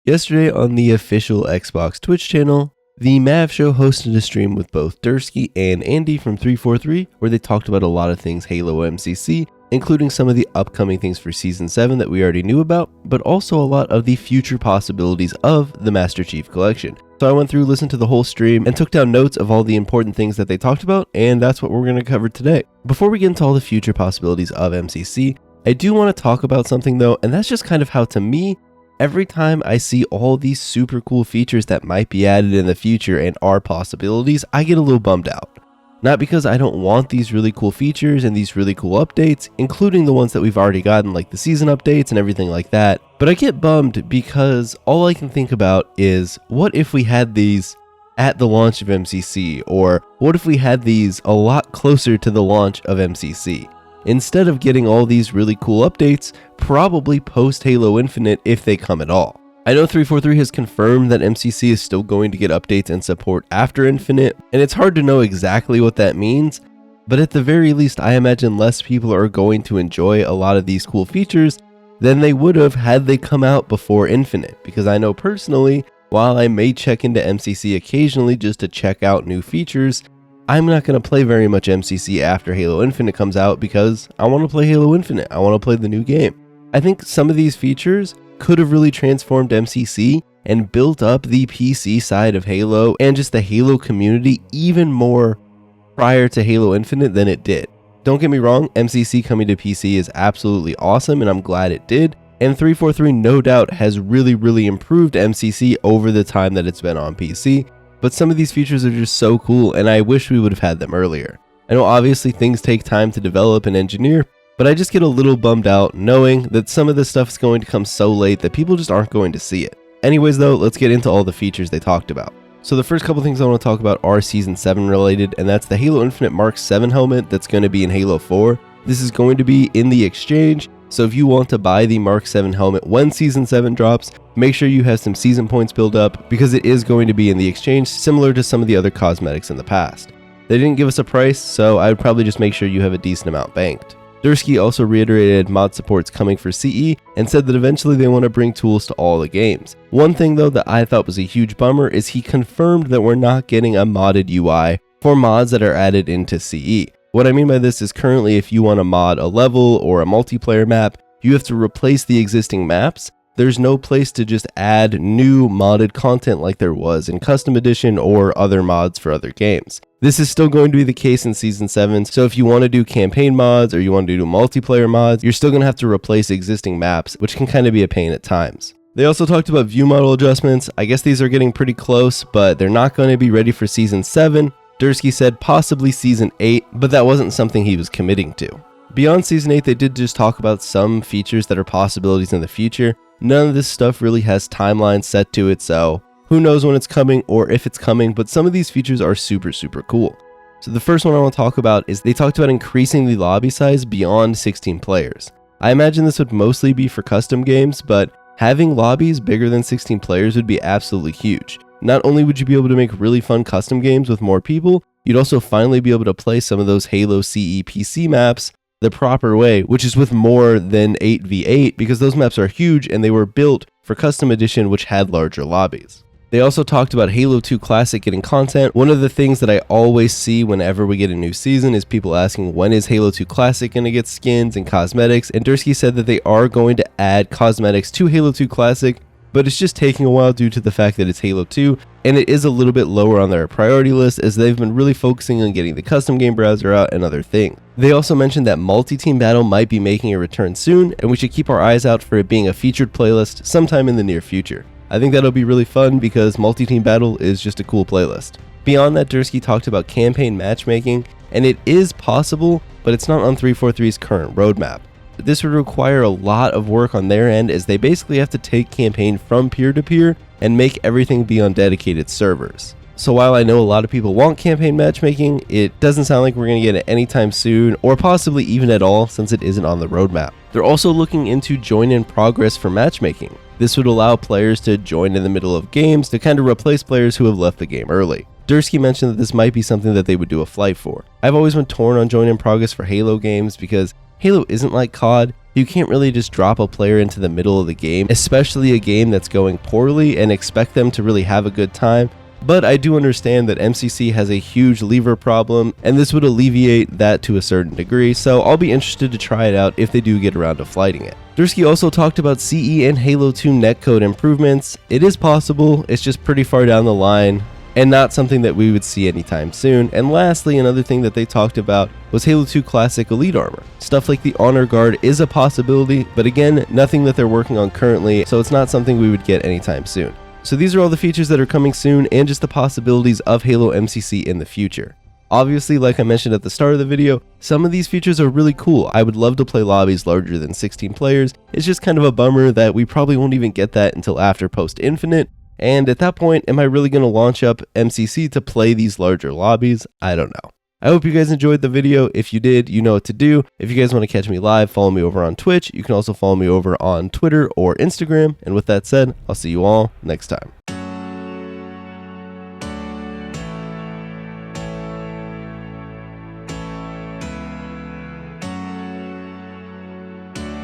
Yesterday on the official Xbox Twitch channel, the Mav Show hosted a stream with both Dursky and Andy from 343, where they talked about a lot of things Halo MCC, including some of the upcoming things for Season 7 that we already knew about, but also a lot of the future possibilities of the Master Chief Collection. So I went through, listened to the whole stream, and took down notes of all the important things that they talked about, and that's what we're going to cover today. Before we get into all the future possibilities of MCC, I do want to talk about something though, and that's just kind of how, to me, every time I see all these super cool features that might be added in the future and are possibilities, I get a little bummed out. Not because I don't want these really cool features and these really cool updates, including the ones that we've already gotten, like the season updates and everything like that, but I get bummed because all I can think about is, what if we had these at the launch of MCC, or what if we had these a lot closer to the launch of MCC? Instead of getting all these really cool updates, probably post Halo Infinite if they come at all. I know 343 has confirmed that MCC is still going to get updates and support after Infinite, and it's hard to know exactly what that means, but at the very least I imagine less people are going to enjoy a lot of these cool features than they would have had they come out before Infinite, because I know personally, while I may check into MCC occasionally just to check out new features, I'm not going to play very much MCC after Halo Infinite comes out because I want to play Halo Infinite. I want to play the new game. I think some of these features could have really transformed MCC and built up the PC side of Halo and just the Halo community even more prior to Halo Infinite than it did. Don't get me wrong, MCC coming to PC is absolutely awesome and I'm glad it did. And 343 no doubt has really improved MCC over the time that it's been on PC. But some of these features are just so cool and I wish we would have had them earlier. I know obviously things take time to develop and engineer, but I just get a little bummed out knowing that some of this stuff is going to come so late that people just aren't going to see it. Anyways though, let's get into all the features they talked about. So the first couple things I want to talk about are Season 7 related, and that's the Halo Infinite Mark 7 helmet that's going to be in Halo 4. This is going to be in the exchange, so if you want to buy the Mark 7 helmet when Season 7 drops, make sure you have some season points built up because it is going to be in the exchange, similar to some of the other cosmetics in the past. They didn't give us a price, so I would probably just make sure you have a decent amount banked. Dursky also reiterated mod support's coming for CE and said that eventually they want to bring tools to all the games. One thing though that I thought was a huge bummer is he confirmed that we're not getting a modded UI for mods that are added into CE. What I mean by this is currently if you want to mod a level or a multiplayer map, you have to replace the existing maps. There's no place to just add new modded content like there was in Custom Edition or other mods for other games. This is still going to be the case in Season 7, so if you want to do campaign mods or you want to do multiplayer mods, you're still going to have to replace existing maps, which can kind of be a pain at times. They also talked about view model adjustments. I guess these are getting pretty close, but they're not going to be ready for Season 7. Dursky said possibly Season 8, but that wasn't something he was committing to. Beyond Season 8, they did just talk about some features that are possibilities in the future. None of this stuff really has timelines set to it, so who knows when it's coming or if it's coming, but some of these features are super cool. So the first one I want to talk about is they talked about increasing the lobby size beyond 16 players. I imagine this would mostly be for custom games, but having lobbies bigger than 16 players would be absolutely huge. Not only would you be able to make really fun custom games with more people, you'd also finally be able to play some of those Halo CE PC maps the proper way, which is with more than 8v8, because those maps are huge and they were built for Custom Edition, which had larger lobbies. They also talked about Halo 2 Classic getting content. One of the things that I always see whenever we get a new season is people asking when is Halo 2 Classic going to get skins and cosmetics, and Dursky said that they are going to add cosmetics to Halo 2 Classic, but it's just taking a while due to the fact that it's Halo 2, and it is a little bit lower on their priority list as they've been really focusing on getting the custom game browser out and other things. They also mentioned that multi-team battle might be making a return soon, and we should keep our eyes out for it being a featured playlist sometime in the near future. I think that'll be really fun because multi-team battle is just a cool playlist. Beyond that, Dursky talked about campaign matchmaking, and it is possible, but it's not on 343's current roadmap. This would require a lot of work on their end as they basically have to take campaign from peer-to-peer and make everything be on dedicated servers. So while I know a lot of people want campaign matchmaking, it doesn't sound like we're going to get it anytime soon, or possibly even at all since it isn't on the roadmap. They're also looking into join in progress for matchmaking. This would allow players to join in the middle of games to kind of replace players who have left the game early. Dursky mentioned that this might be something that they would do a flight for. I've always been torn on join in progress for Halo games because Halo isn't like COD. You can't really just drop a player into the middle of the game, especially a game that's going poorly, and expect them to really have a good time. But I do understand that MCC has a huge lever problem, and this would alleviate that to a certain degree, so I'll be interested to try it out if they do get around to flighting it. Dursky also talked about CE and Halo 2 netcode improvements. It is possible, it's just pretty far down the line, and not something that we would see anytime soon. And lastly, another thing that they talked about was Halo 2 Classic Elite Armor. Stuff like the Honor Guard is a possibility, but again, nothing that they're working on currently, so it's not something we would get anytime soon. So these are all the features that are coming soon and just the possibilities of Halo MCC in the future. Obviously, like I mentioned at the start of the video, some of these features are really cool. I would love to play lobbies larger than 16 players. It's just kind of a bummer that we probably won't even get that until after Post Infinite. And at that point, am I really going to launch up MCC to play these larger lobbies? I don't know. I hope you guys enjoyed the video. If you did, you know what to do. If you guys want to catch me live, follow me over on Twitch. You can also follow me over on Twitter or Instagram. And with that said, I'll see you all next time.